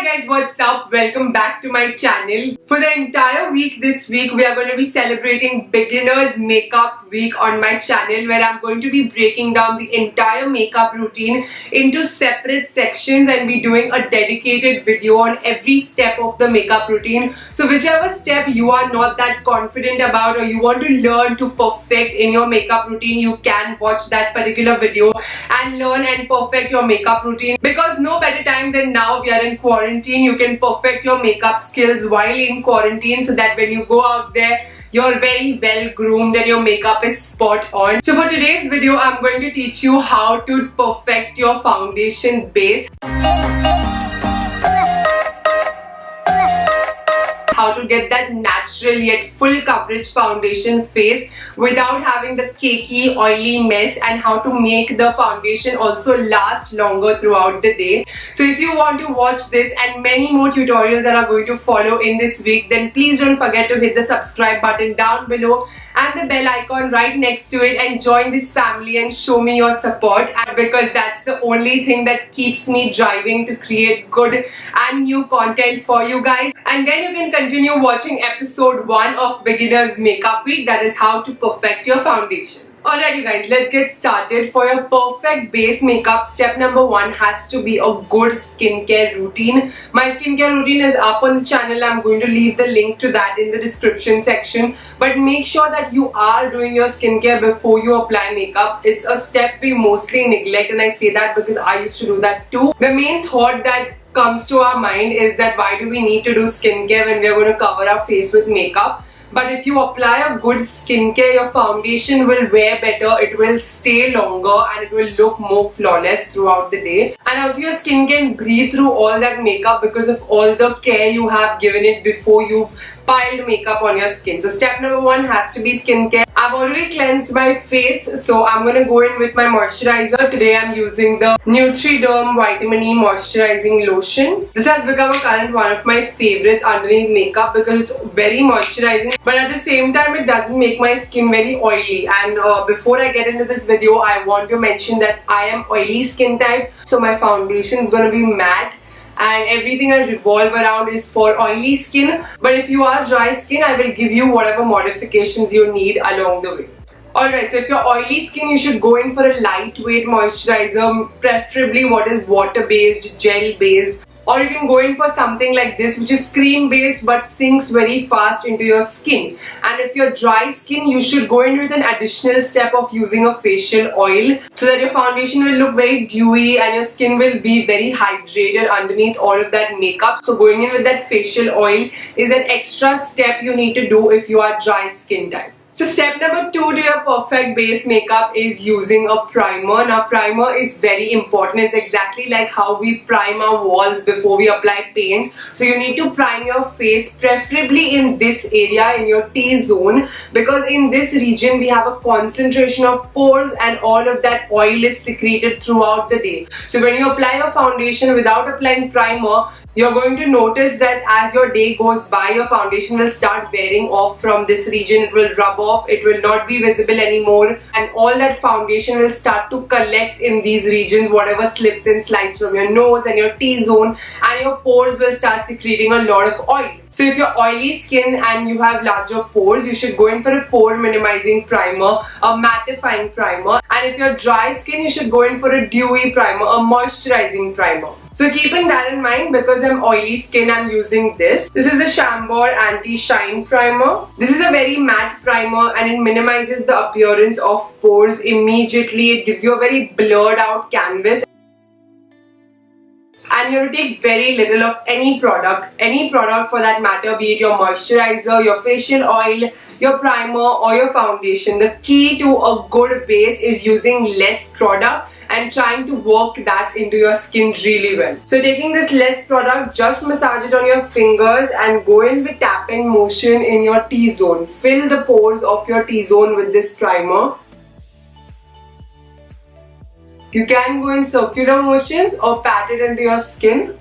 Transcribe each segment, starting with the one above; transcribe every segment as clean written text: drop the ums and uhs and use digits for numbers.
Hi guys, what's up? Welcome back to my channel. For the entire week this week, we are going to be celebrating Beginner's Makeup Week on my channel, where I'm going to be breaking down the entire makeup routine into separate sections and be doing a dedicated video on every step of the makeup routine. So whichever step you are not that confident about or you want to learn to perfect in your makeup routine, you can watch that particular video and learn and perfect your makeup routine, because no better time than now. We are in quarantine. You can perfect your makeup skills while in quarantine, so that when you go out there, you're very well groomed and your makeup is spot on. So for today's video, I'm going to teach you how to perfect your foundation base, how to get that natural yet full coverage foundation face without having the cakey, oily mess, and how to make the foundation also last longer throughout the day. So if you want to watch this and many more tutorials that are going to follow in this week, then please don't forget to hit the subscribe button down below and the bell icon right next to it and join this family and show me your support, and because that's the only thing that keeps me driving to create good and new content for you guys. And then you can continue watching episode 1 of Beginner's Makeup Week, that is how to perfect your foundation. Alright you guys, let's get started. For your perfect base makeup, step number 1 has to be a good skincare routine. My skincare routine is up on the channel. I'm going to leave the link to that in the description section. But make sure that you are doing your skincare before you apply makeup. It's a step we mostly neglect, and I say that because I used to do that too. The main thought that comes to our mind is that why do we need to do skincare when we are going to cover our face with makeup? But if you apply a good skincare, your foundation will wear better, it will stay longer, and it will look more flawless throughout the day. And also your skin can breathe through all that makeup because of all the care you have given it before you've piled makeup on your skin. So step number 1 has to be skincare. I've already cleansed my face, so I'm going to go in with my moisturizer. Today I'm using the Nutriderm Vitamin E Moisturizing Lotion. This has become a current one of my favorites underneath makeup because it's very moisturizing, but at the same time it doesn't make my skin very oily. And before I get into this video, I want to mention that I am oily skin type, so my foundation is going to be matte and everything I revolve around is for oily skin. But if you are dry skin, I will give you whatever modifications you need along the way. Alright, so if you're oily skin, you should go in for a lightweight moisturizer, preferably what is water based, gel based. Or you can go in for something like this, which is cream based but sinks very fast into your skin. And if you're dry skin, you should go in with an additional step of using a facial oil, so that your foundation will look very dewy and your skin will be very hydrated underneath all of that makeup. So going in with that facial oil is an extra step you need to do if you are dry skin type. So step number 2 to your perfect base makeup is using a primer. Now primer is very important. It's exactly like how we prime our walls before we apply paint. So you need to prime your face, preferably in this area, in your T-zone, because in this region we have a concentration of pores and all of that oil is secreted throughout the day. So when you apply your foundation without applying primer, you're going to notice that as your day goes by, your foundation will start wearing off from this region. It will rub off, it will not be visible anymore, and all that foundation will start to collect in these regions, whatever slips and slides from your nose and your T-zone, and your pores will start secreting a lot of oil. So if you're oily skin and you have larger pores, you should go in for a pore minimizing primer, a mattifying primer. And if you're dry skin, you should go in for a dewy primer, a moisturizing primer. So keeping that in mind, because I'm oily skin, I'm using this. This is the Chambord Anti-Shine Primer. This is a very matte primer and it minimizes the appearance of pores immediately. It gives you a very blurred out canvas. And you have to take very little of any product for that matter, be it your moisturizer, your facial oil, your primer or your foundation. The key to a good base is using less product and trying to work that into your skin really well. So taking this less product, just massage it on your fingers and go in with tapping motion in your T-zone. Fill the pores of your T-zone with this primer. You can go in circular motions or pat it into your skin.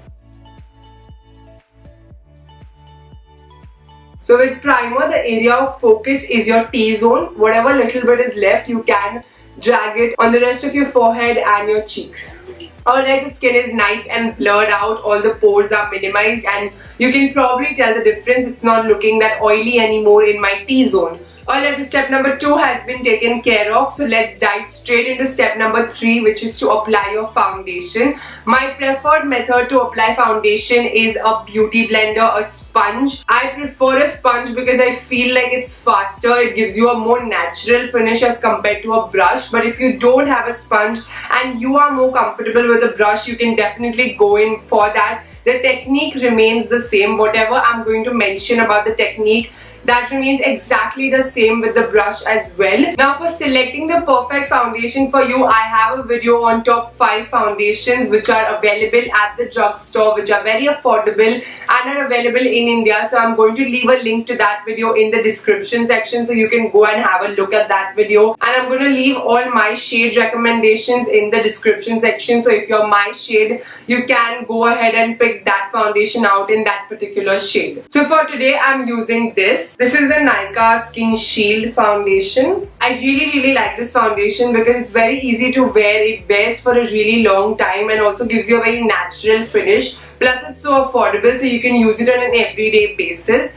So with primer, the area of focus is your T-zone. Whatever little bit is left, you can drag it on the rest of your forehead and your cheeks. Alright, the skin is nice and blurred out, all the pores are minimized, and you can probably tell the difference. It's not looking that oily anymore in my T-zone. Alright, so step number 2 has been taken care of. So let's dive straight into step number 3, which is to apply your foundation. My preferred method to apply foundation is a beauty blender, a sponge. I prefer a sponge because I feel like it's faster. It gives you a more natural finish as compared to a brush. But if you don't have a sponge and you are more comfortable with a brush, you can definitely go in for that. The technique remains the same. Whatever I'm going to mention about the technique, that remains exactly the same with the brush as well. Now for selecting the perfect foundation for you, I have a video on top 5 foundations which are available at the drugstore, which are very affordable and are available in India. So I'm going to leave a link to that video in the description section, so you can go and have a look at that video. And I'm going to leave all my shade recommendations in the description section. So if you're my shade, you can go ahead and pick that foundation out in that particular shade. So for today, I'm using this. This is the Nykaa Skin Shield foundation. I really like this foundation because it's very easy to wear. It wears for a really long time and also gives you a very natural finish. Plus it's so affordable, so you can use it on an everyday basis.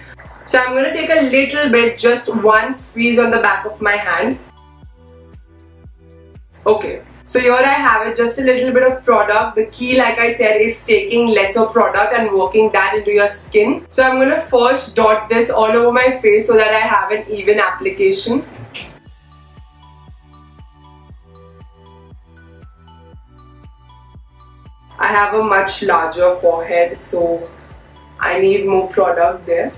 So I'm going to take a little bit, just one squeeze on the back of my hand. Okay. So here I have it, just a little bit of product. The key, like I said, is taking lesser product and working that into your skin. So I'm going to first dot this all over my face so that I have an even application. I have a much larger forehead, so I need more product there.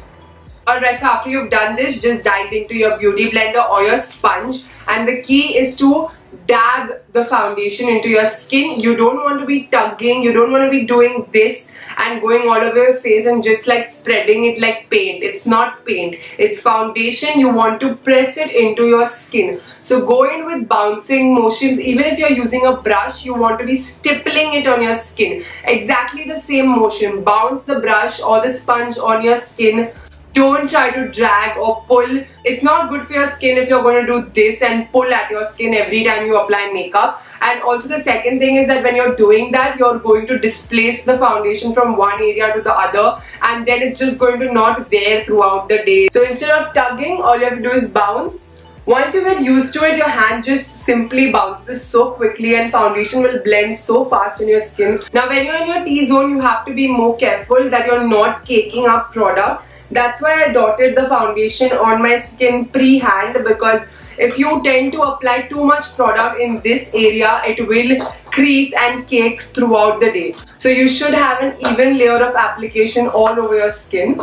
Alright, so after you've done this, just dive into your beauty blender or your sponge, and the key is to dab the foundation into your skin. You don't want to be tugging, you don't want to be doing this and going all over your face and just like spreading it like paint. It's not paint, it's foundation. You want to press it into your skin. So go in with bouncing motions. Even if you're using a brush, you want to be stippling it on your skin. Exactly the same motion. Bounce the brush or the sponge on your skin. Don't try to drag or pull. It's not good for your skin if you're going to do this and pull at your skin every time you apply makeup. And also the second thing is that when you're doing that, you're going to displace the foundation from one area to the other, and then it's just going to not wear throughout the day. So instead of tugging, all you have to do is bounce. Once you get used to it, your hand just simply bounces so quickly and foundation will blend so fast in your skin. Now when you're in your T-zone, you have to be more careful that you're not caking up product. That's why I dotted the foundation on my skin pre-hand, because if you tend to apply too much product in this area, it will crease and cake throughout the day. So you should have an even layer of application all over your skin.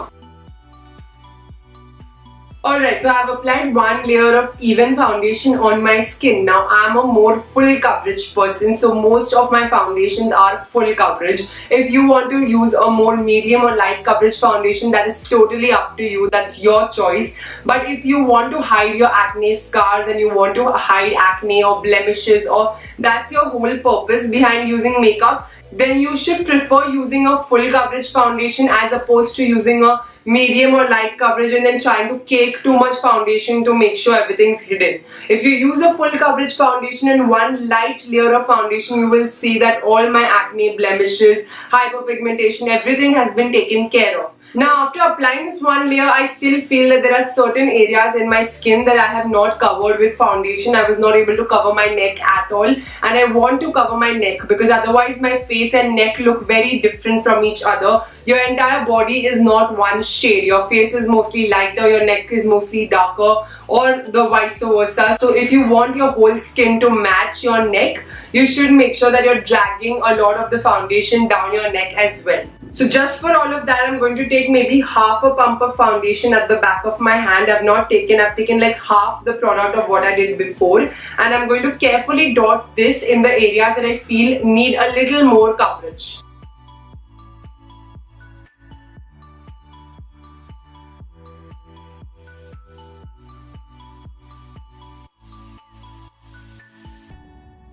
Alright, so I have applied one layer of even foundation on my skin. Now I am a more full coverage person, so most of my foundations are full coverage. If you want to use a more medium or light coverage foundation, that is totally up to you. That's your choice. But if you want to hide your acne scars and you want to hide acne or blemishes, or that's your whole purpose behind using makeup, then you should prefer using a full coverage foundation as opposed to using a medium or light coverage and then trying to cake too much foundation to make sure everything's hidden. If you use a full coverage foundation and one light layer of foundation, you will see that all my acne, blemishes, hyperpigmentation, everything has been taken care of. Now after applying this one layer, I still feel that there are certain areas in my skin that I have not covered with foundation. I was not able to cover my neck at all, and I want to cover my neck because otherwise my face and neck look very different from each other. Your entire body is not one shade. Your face is mostly lighter, your neck is mostly darker, or the vice versa. So if you want your whole skin to match your neck, you should make sure that you're dragging a lot of the foundation down your neck as well. So just for all of that, I'm going to take maybe half a pump of foundation at the back of my hand. I've taken like half the product of what I did before, and I'm going to carefully dot this in the areas that I feel need a little more coverage.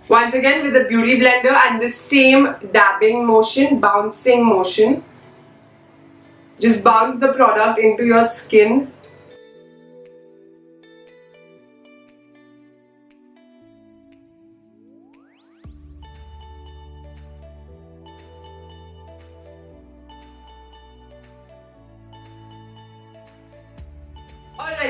Once again with the beauty blender and the same dabbing motion, bouncing motion. Just bounce the product into your skin.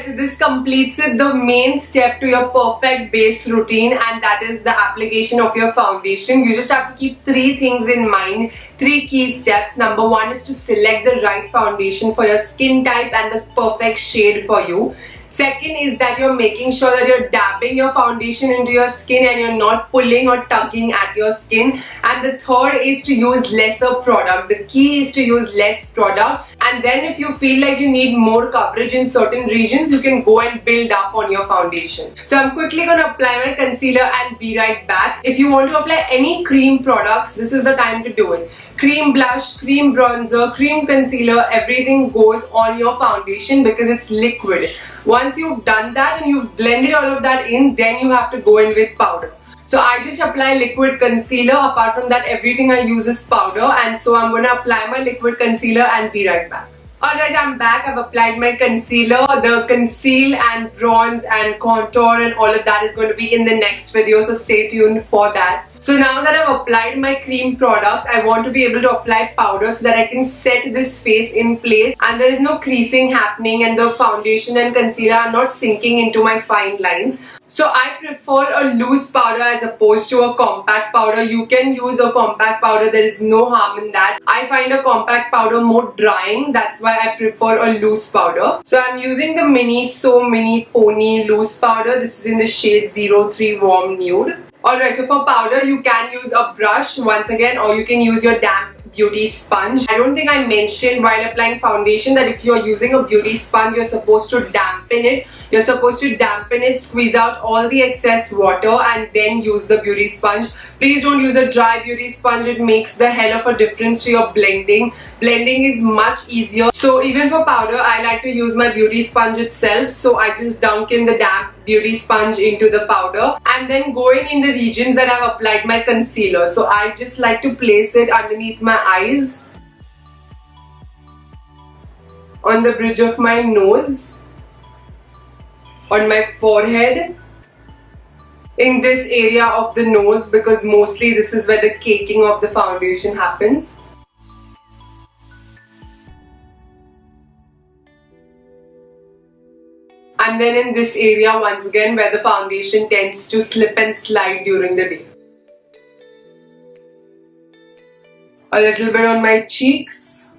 Alright, so this completes it, the main step to your perfect base routine, and that is the application of your foundation. You just have to keep 3 things in mind, 3 key steps. Number 1 is to select the right foundation for your skin type and the perfect shade for you. Second is that you're making sure that you're dabbing your foundation into your skin and you're not pulling or tugging at your skin. And the third is to use lesser product. The key is to use less product. And then if you feel like you need more coverage in certain regions, you can go and build up on your foundation. So I'm quickly going to apply my concealer and be right back. If you want to apply any cream products, this is the time to do it. Cream blush, cream bronzer, cream concealer, everything goes on your foundation because it's liquid. Once you've done that and you've blended all of that in, then you have to go in with powder. So I just apply liquid concealer. Apart from that, everything I use is powder, and so I'm going to apply my liquid concealer and be right back. Alright, I'm back. I've applied my concealer. The conceal and bronze and contour and all of that is going to be in the next video, so stay tuned for that. So now that I've applied my cream products, I want to be able to apply powder so that I can set this face in place and there is no creasing happening and the foundation and concealer are not sinking into my fine lines. So I prefer a loose powder as opposed to a compact powder. You can use a compact powder, there is no harm in that. I find a compact powder more drying, that's why I prefer a loose powder. So I'm using the Mini Pony loose powder. This is in the shade 03 Warm Nude. Alright, so for powder you can use a brush once again, or you can use your damp beauty sponge. I don't think I mentioned while applying foundation that if you're using a beauty sponge, you're supposed to dampen it. You're supposed to dampen it, squeeze out all the excess water and then use the beauty sponge. Please don't use a dry beauty sponge. It makes the hell of a difference to your blending. Blending is much easier. So even for powder, I like to use my beauty sponge itself. So I just dunk in the damp beauty sponge into the powder and then going in the regions that I've applied my concealer. So I just like to place it underneath my eyes, on the bridge of my nose, on my forehead, in this area of the nose, because mostly this is where the caking of the foundation happens. And then in this area once again where the foundation tends to slip and slide during the day. A little bit on my cheeks.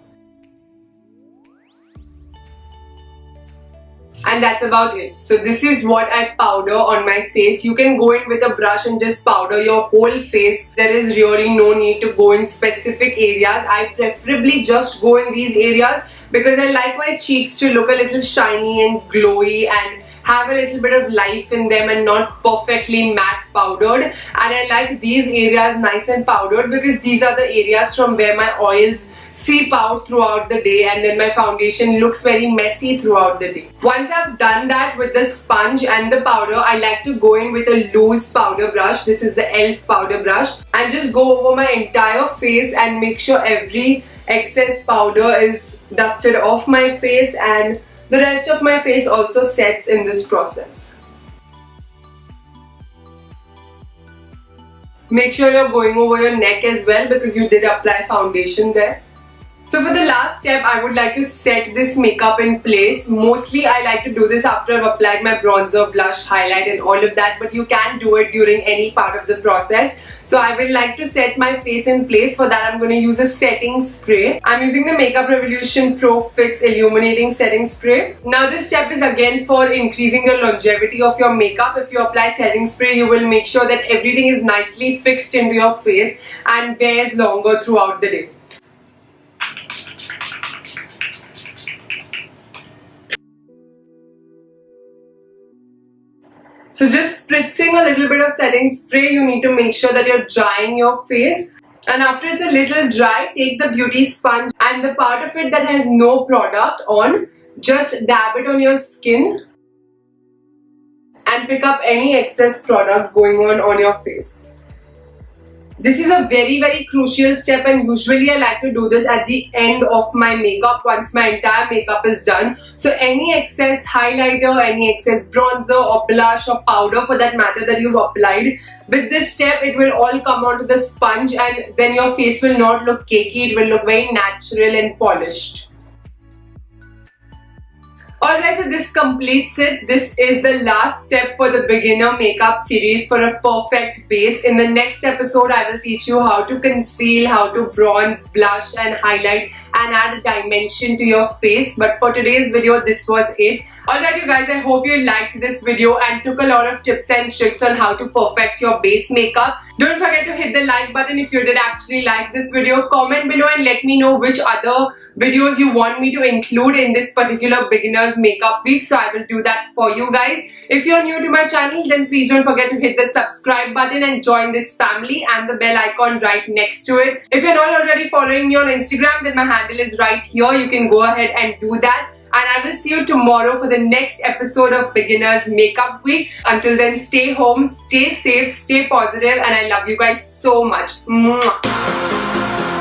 And that's about it. So this is what I powder on my face. You can go in with a brush and just powder your whole face. There is really no need to go in specific areas. I preferably just go in these areas because I like my cheeks to look a little shiny and glowy and have a little bit of life in them and not perfectly matte powdered. And I like these areas nice and powdered because these are the areas from where my oils seep out throughout the day and then my foundation looks very messy throughout the day. Once I've done that with the sponge and the powder, I like to go in with a loose powder brush. This is the e.l.f. powder brush, and just go over my entire face and make sure every excess powder is dusted off my face and the rest of my face also sets in this process. Make sure you're going over your neck as well because you did apply foundation there. So for the last step, I would like to set this makeup in place. Mostly I like to do this after I've applied my bronzer, blush, highlight and all of that, but you can do it during any part of the process. So I would like to set my face in place. For that I'm going to use a setting spray. I'm using the Makeup Revolution Pro Fix Illuminating Setting Spray. Now this step is again for increasing the longevity of your makeup. If you apply setting spray, you will make sure that everything is nicely fixed into your face and wears longer throughout the day. So just spritzing a little bit of setting spray, you need to make sure that you're drying your face. And after it's a little dry, take the beauty sponge and the part of it that has no product on, just dab it on your skin and pick up any excess product going on your face. This is a very crucial step and usually I like to do this at the end of my makeup once my entire makeup is done. So any excess highlighter, any excess bronzer or blush or powder for that matter that you've applied, with this step it will all come onto the sponge and then your face will not look cakey, it will look very natural and polished. Alright, so this completes it. This is the last step for the beginner makeup series for a perfect base. In the next episode, I will teach you how to conceal, how to bronze, blush and highlight and add a dimension to your face. But for today's video, this was it. Alright you guys, I hope you liked this video and took a lot of tips and tricks on how to perfect your base makeup. Don't forget to hit the like button if you did actually like this video. Comment below and let me know which other videos you want me to include in this particular beginner's makeup week. So I will do that for you guys. If you're new to my channel, then please don't forget to hit the subscribe button and join this family and the bell icon right next to it. If you're not already following me on Instagram, then my handle is right here. You can go ahead and do that. And I will see you tomorrow for the next episode of Beginner's Makeup Week. Until then, stay home, stay safe, stay positive, and I love you guys so much. Mwah.